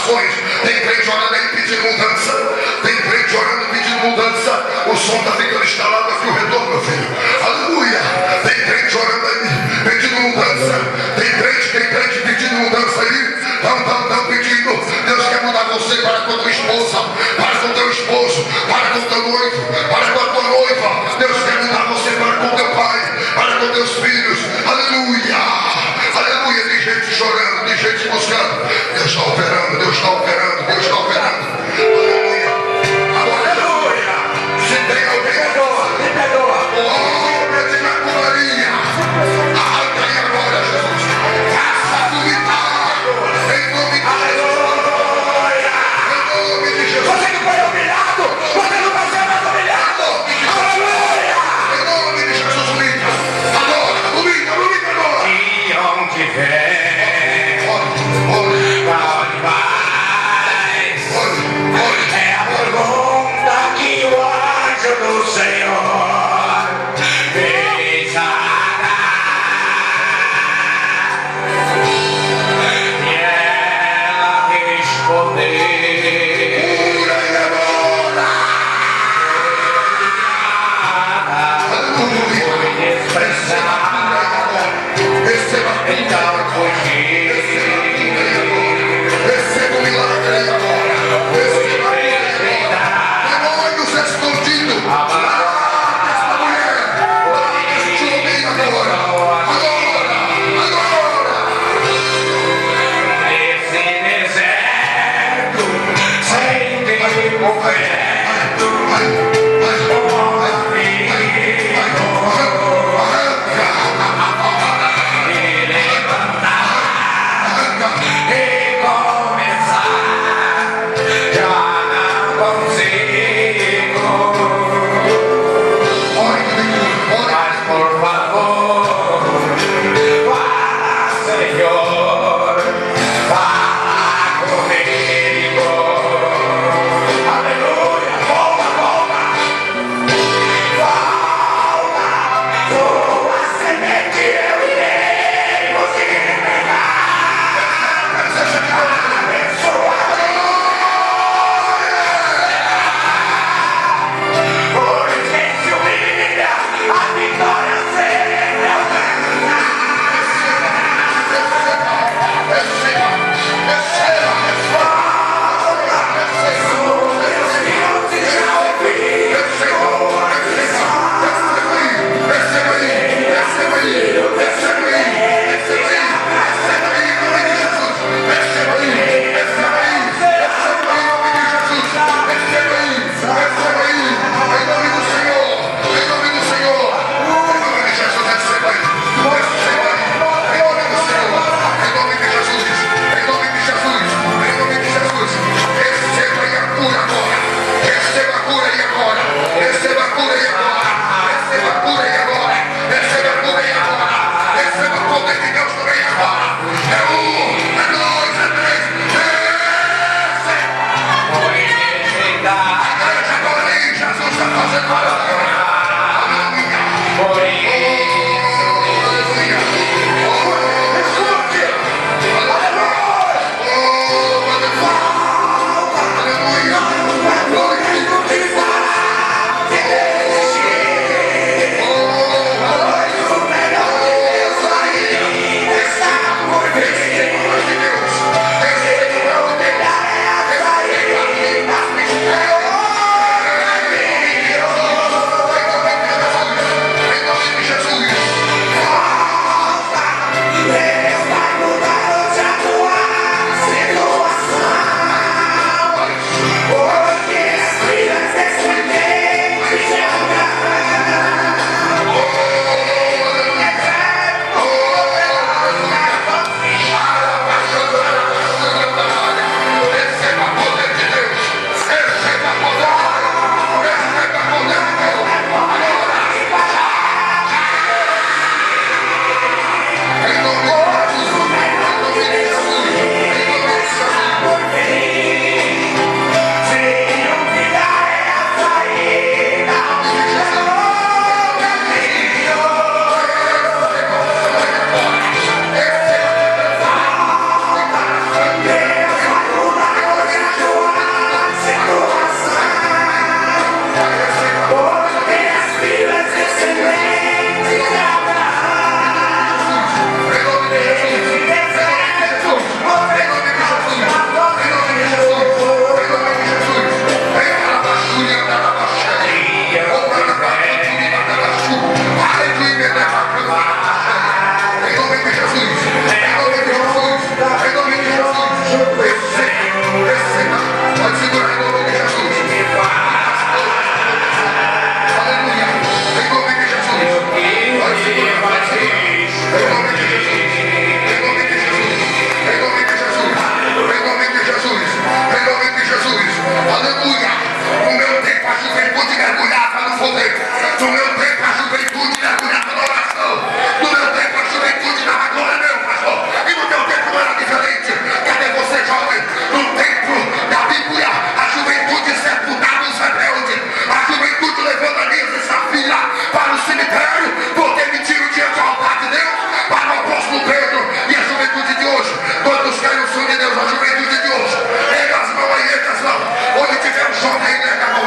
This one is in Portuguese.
situações. Tem crente orando aí pedindo mudança. Tem crente orando pedindo mudança. O som está ficando instalado aqui ao redor, meu filho. Aleluia. Tem crente orando aí pedindo mudança. Tem crente pedindo mudança aí. Estão pedindo. Deus quer mudar você para com a tua esposa, para com o teu esposo, para com o teu noivo, para com a tua noiva. Deus quer mudar você para com o teu pai, para com teus filhos. Aleluia. Aleluia. Tem gente chorando, tem gente buscando. Deus está operando, Deus está operando, Deus está operando. Aleluia. Aleluia. Se tem alguém, me perdoa. Oh, mete na colarinha. Arranca aí agora, Jesus. Faça tu milagre. Em nome de Jesus. Em nome de Jesus. Você que foi humilhado, você não vai ser mais humilhado. Aleluia. Em nome de Jesus, humilha. Agora, humilha agora. E onde vem? Onde vais? É a pergunta que o anjo do Senhor fez a Agar. E ela respondeu: foi desprezada, então fugiu. Receba o milagre agora. Demônios escondidos. Esta mulher. Este homem agora. Agora. Nesse deserto, sem tempo reto, e levantar bênção de Deus, a juventude de hoje. Erga as mãos aí, erga as mãos. Onde tiver um jovem aí, erga a mão.